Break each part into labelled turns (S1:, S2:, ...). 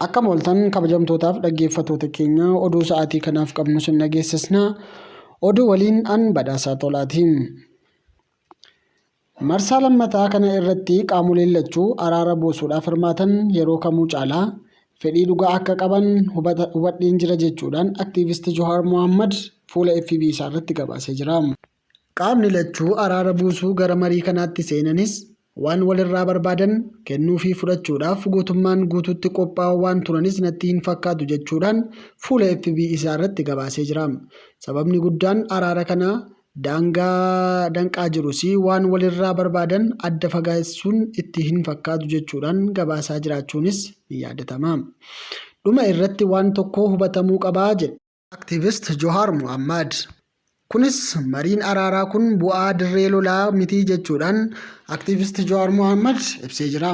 S1: Akka mooltan kabajamtootaaf dhaggeeffattoota keenya oduu sa'aatii kanaaf qabnu sin dhageessisna. Oduu waliin an badhaasaa tolaatiin. Marsaa lammataa kana irratti qaamoleen lachuu araara buusuudhaaf hirmaatan yeroo kamuu caalaa fedhii dhugaa akka qaban hubadheen jira jechuudhaan aktiivistii Jawar Mohammed fuula FB isaa irratti gabaasee jira. Qaamni lachuu araara buusuu gara marii kanaatti seenanis waan walirraa barbaadan kennuu fi fudhachuudhaaf guutummaan guutuutti qophaa'uu waan turanis natti hin fakkaatu jechuudhaan fuula FB isaa irratti gabaasee jira. Sababni guddaan araara kana daangaa danqaa jirus waan walirraa barbaadan adda fagaessuun itti hin fakkaatu jechuudhaan gabaasaa jiraachuunis ni yaadatama. Dhuma irratti waan tokko hubatamuu qabaa jedhe aktiivist Jawar Mohammed. Kunis mariin araaraa kun bu'aa dirree lolaa miti jechuudhaan aktiivist Jawar Mohammed ibsee jira.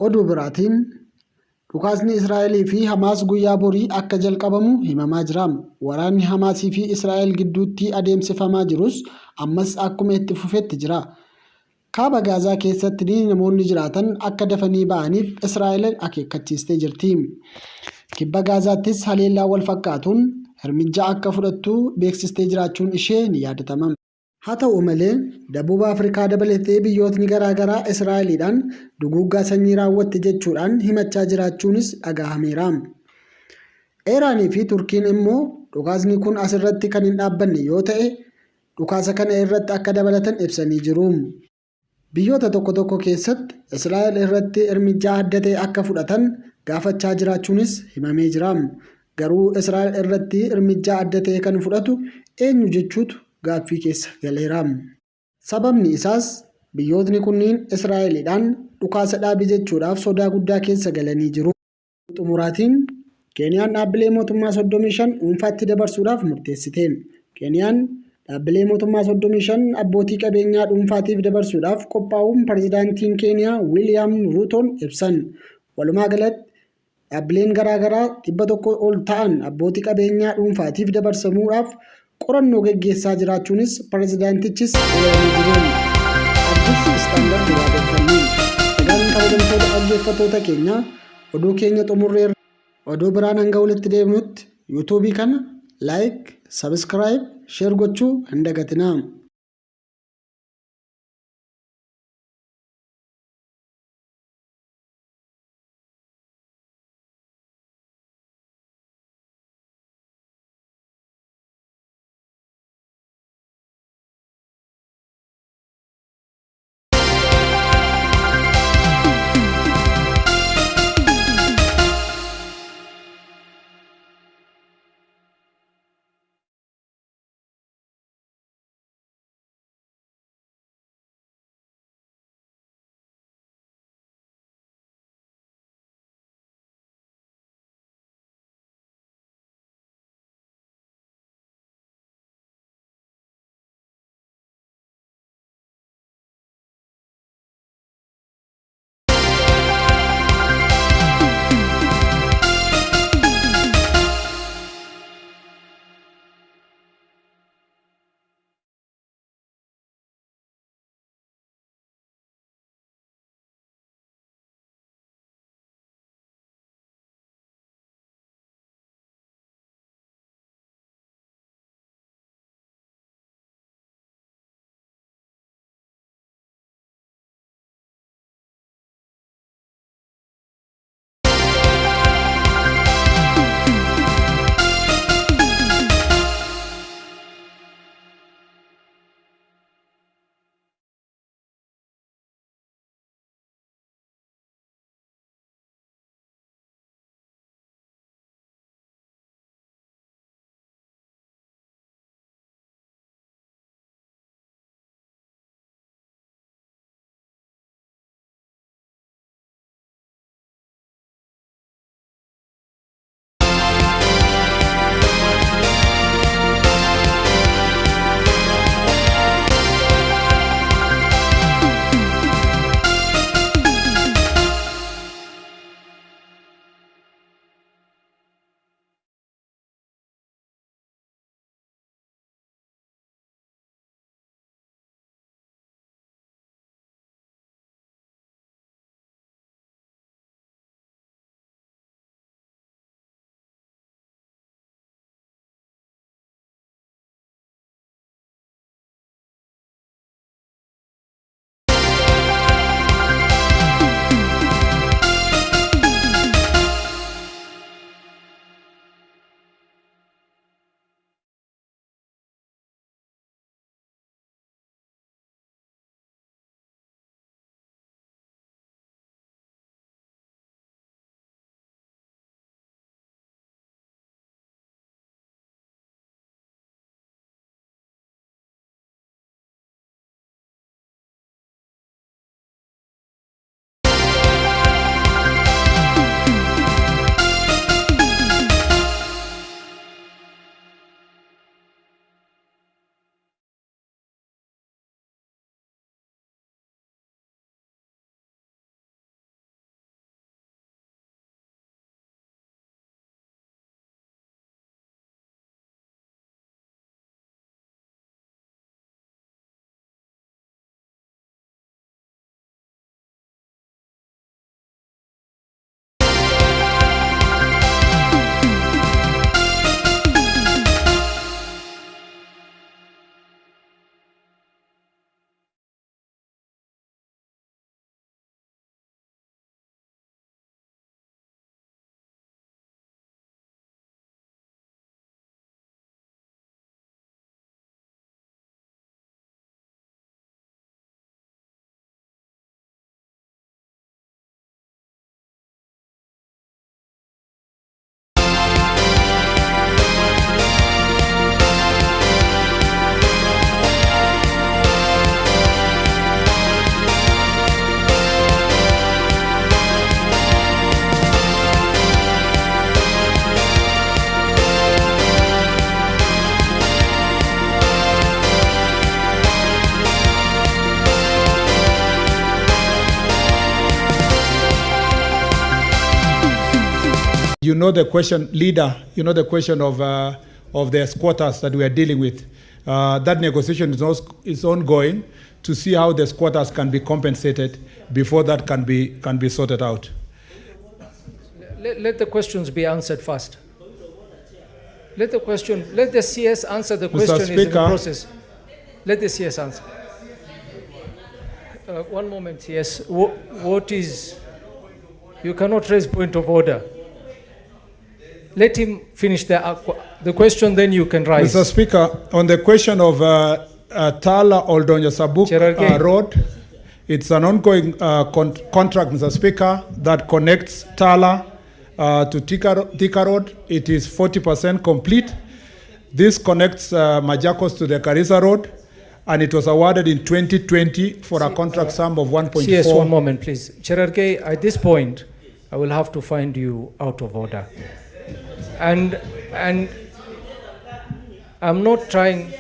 S1: Oduu biraatiin dhukaasni Israa'elii fi Hamaas guyyaa borii akka jalqabamu himamaa jira. Waraanni Hamaasii fi Israa'el gidduutti adeemsifamaa jirus ammas akkuma itti fufetti jira. Kaaba Gaazaa keessatti namoonni jiraatan akka dafanii ba'aniif Israa'el akeekkachiistee jirti. Kibba Gaazaattis haleellaa wal fakkaatuun hirmijja akka fudhattu beeksistee jiraachuun ishee ni yaadatama. Haa ta'u malee Dabuuba Afrikaa dabalatee biyyootni garaagaraa Israa'eliidhaan duguuggaa sanyii raawwatte jechuudhaan himachaa jiraachuunis dhagahameera. Eeraanii fi Turkiin immoo dhukaasni kun asirratti kan hin dhaabbanne yoo ta'e dhukaasa kana irratti akka dabalatan ibsanii jiru. Biyyoota tokko tokko keessatti Israa'el irratti hirmijjaa adda ta'e akka fudhatan gaafachaa jiraachuunis himamee jira. Garuu Israa'el irratti hirmijjaa adda ta'e kan fudhatu eenyu jechuutu gaaffii keessa galeera. Sababni isaas biyyootni kunniin Israa'eliidhaan dhukaasa dhaabi jechuudhaaf sodaa guddaa keessa galanii jiru. Xumuraatiin Keeniyaan dhaabbilee mootummaa 35 dhuunfaatti dabarsuudhaaf murteessite. Keeniyaan dhaabbilee mootummaa 35 abbootii qabeenyaa dhuunfaatiif dabarsuudhaaf qophaa'uun pirezidaantiin Keeniyaa Wiiliyaam Ruutoon ibsan. Walumaa galatti dhaabbileen garaagaraa 100 ol ta'an abbootii qabeenyaa dhuunfaatiif dabarsamuudhaaf qorannoo gaggeessaa jiraachuunis pirezidaantichis eeranii jiru. Addis istaandardii waaqeffannii. Egaan kabajamtoota dhaggeeffattoota keenya oduu keenya xumurreerra. Oduu biraan hanga walitti deebinutti yuutuubii kana laayik, sabiskiraayib, sheer gochuu hin dagatinaa.
S2: you know the question, leader, you know the question of the squatters that we are dealing with. That negotiation is ongoing to see how the squatters can be compensated before that can be sorted out.
S3: Let the questions be answered first. Let the CS answer the question.
S2: Mr.
S3: Is in the
S2: Speaker,
S3: process. Let the CS answer. One moment, CS. What is... You cannot raise point of order. Let him finish the question, then you can rise.
S2: Mr. Speaker, on the question of Tala Oldonya Sabuk Road, it's an ongoing contract, Mr. Speaker, that connects Tala to Thika Road. It is 40% complete. This connects Majakos to the Karisa Road, and it was awarded in 2020 for a contract sum of 1.4.
S3: Yes, one moment, please. Cherargei, at this point, I will have to find you out of order. And I'm not trying...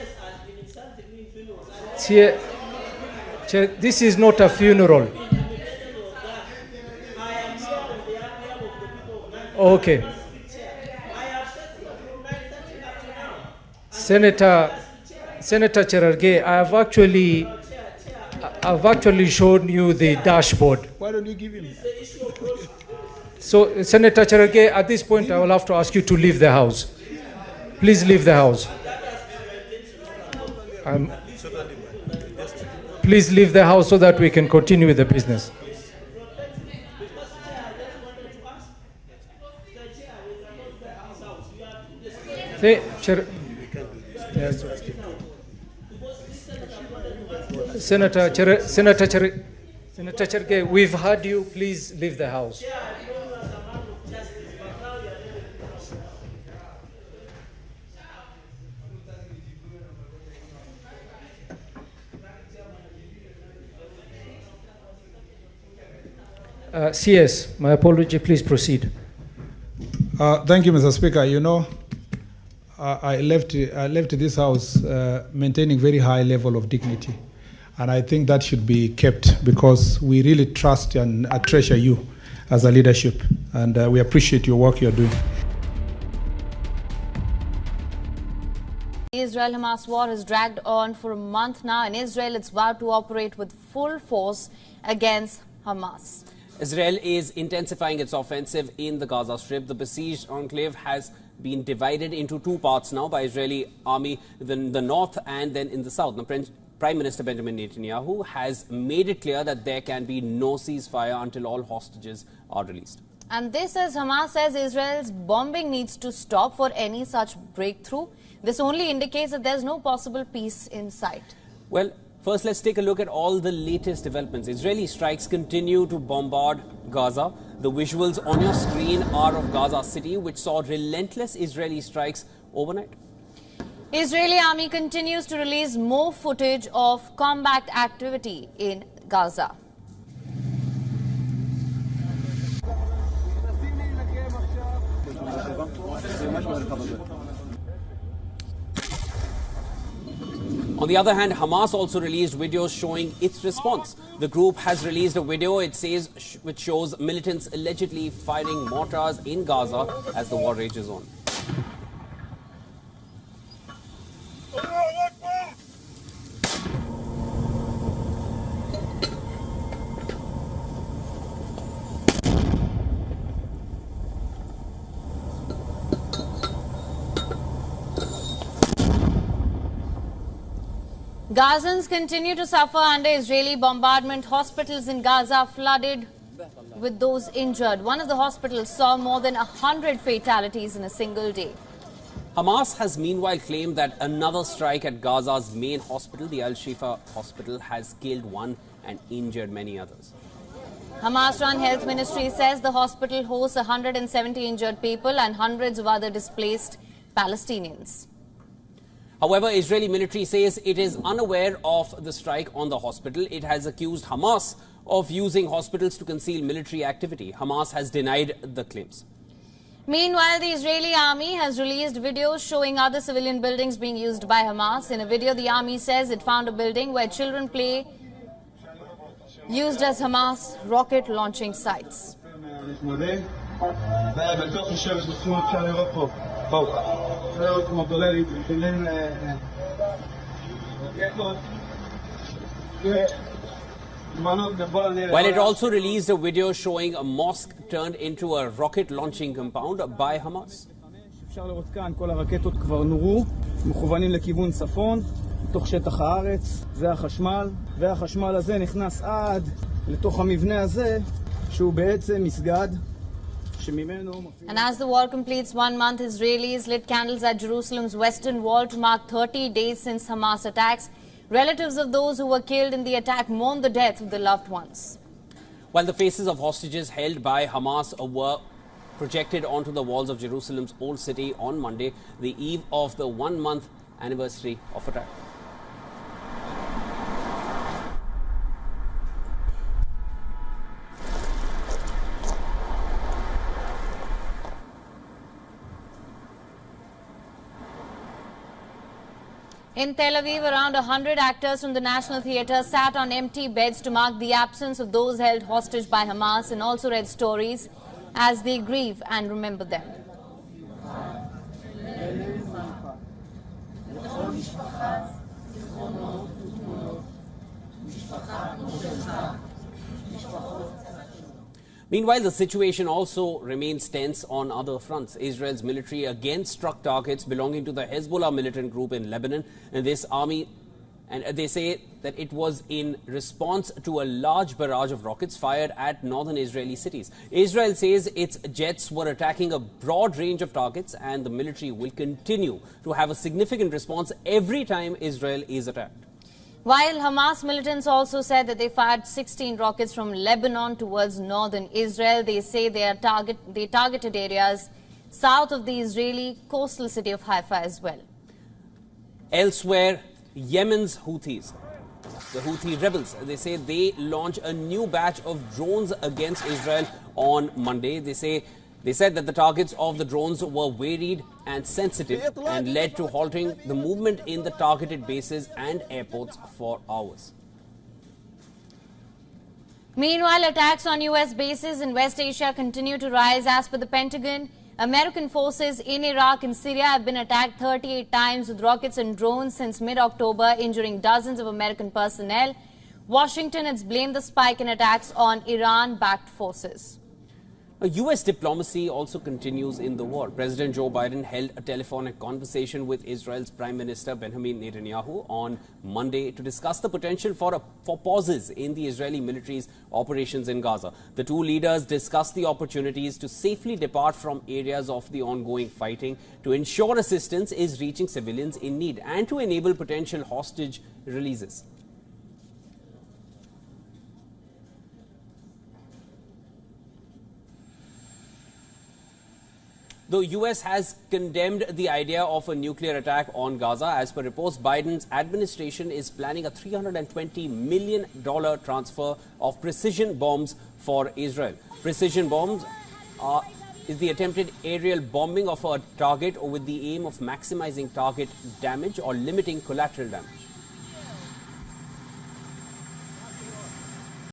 S3: This is not a funeral. Okay. Senator Cherargei, I've actually shown you the dashboard.
S2: Why don't you give him?
S3: So, Senator Cherargei, at this point, I will have to ask you to leave the House. Please leave the House. Please leave the House so that we can continue with the business. Senator Cherargei, we've heard you. Please leave the House. CS, my apology, please proceed.
S2: Thank you, Mr. Speaker. You know, I left this House maintaining very high level of dignity. And I think that should be kept because we really trust and treasure you as a leadership. And we appreciate your work you're doing.
S4: The Israel-Hamas war has dragged on for a month now, and Israel is vowed to operate with full force against Hamas.
S5: Israel is intensifying its offensive in the Gaza Strip. The besieged enclave has been divided into two parts now by Israeli army, in the north and then in the south. Now, Prime Minister Benjamin Netanyahu has made it clear that there can be no ceasefire until all hostages are released.
S4: And this as Hamas says Israel's bombing needs to stop for any such breakthrough. This only indicates that there's no possible peace in sight.
S5: Well, first, let's take a look at all the latest developments. Israeli strikes continue to bombard Gaza. The visuals on your screen are of Gaza City, which saw relentless Israeli strikes overnight.
S4: Israeli army continues to release more footage of combat activity in Gaza.
S5: On the other hand, Hamas also released videos showing its response. The group has released a video, it says, which shows militants allegedly firing mortars in Gaza as the war rages on.
S4: Gazans continue to suffer under Israeli bombardment. Hospitals in Gaza flooded with those injured. One of the hospitals saw more than 100 fatalities in a single day.
S5: Hamas has meanwhile claimed that another strike at Gaza's main hospital, the Al-Shifa hospital, has killed one and injured many others.
S4: Hamas-run health ministry says the hospital hosts 170 injured people and hundreds of other displaced Palestinians.
S5: However, Israeli military says it is unaware of the strike on the hospital. It has accused Hamas of using hospitals to conceal military activity. Hamas has denied the claims.
S4: Meanwhile, the Israeli army has released videos showing other civilian buildings being used by Hamas. In a video, the army says it found a building where children play used as Hamas rocket launching sites.
S6: בתוך השבט בצפון אפשר לראות פה, בואו, אפשר לראות כמו דולרים, דולרים רקטות.
S5: While it also released a video showing a mosque turned into a rocket launching compound by Hamas.
S6: אפשר לראות כאן, כל הרקטות כבר נורו, מכוונים לכיוון צפון, בתוך שטח הארץ, זה החשמל, והחשמל הזה נכנס עד לתוך המבנה הזה, שהוא בעצם מסגד.
S4: And as the war completes 1 month, Israelis lit candles at Jerusalem's western wall to mark 30 days since Hamas attacks. Relatives of those who were killed in the attack mourn the death of their loved ones.
S5: While the faces of hostages held by Hamas were projected onto the walls of Jerusalem's old city on Monday, the eve of the 1-month anniversary of attack.
S4: In Tel Aviv, around 100 actors from the National Theatre sat on empty beds to mark the absence of those held hostage by Hamas and also read stories as they grieve and remember them.
S5: Meanwhile, the situation also remains tense on other fronts. Israel's military again struck targets belonging to the Hezbollah militant group in Lebanon, and they say that it was in response to a large barrage of rockets fired at northern Israeli cities. Israel says its jets were attacking a broad range of targets, and the military will continue to have a significant response every time Israel is attacked.
S4: While Hamas militants also said that they fired 16 rockets from Lebanon towards northern Israel, they say they targeted areas south of the Israeli coastal city of Haifa as well.
S5: Elsewhere, Yemen's Houthis, the Houthi rebels, they say they launched a new batch of drones against Israel on Monday. They said that the targets of the drones were varied and sensitive and led to halting the movement in the targeted bases and airports for hours.
S4: Meanwhile, attacks on U.S. bases in West Asia continue to rise. As per the Pentagon, American forces in Iraq and Syria have been attacked 38 times with rockets and drones since mid-October, injuring dozens of American personnel. Washington has blamed the spike in attacks on Iran-backed forces.
S5: U.S. diplomacy also continues in the war. President Joe Biden held a telephonic conversation with Israel's Prime Minister Benjamin Netanyahu on Monday to discuss the potential for pauses in the Israeli military's operations in Gaza. The two leaders discussed the opportunities to safely depart from areas of the ongoing fighting, to ensure assistance is reaching civilians in need, and to enable potential hostage releases. The U.S. has condemned the idea of a nuclear attack on Gaza. As per reports, Biden's administration is planning a $320 million transfer of precision bombs for Israel. Precision bombs is the attempted aerial bombing of a target with the aim of maximizing target damage or limiting collateral damage.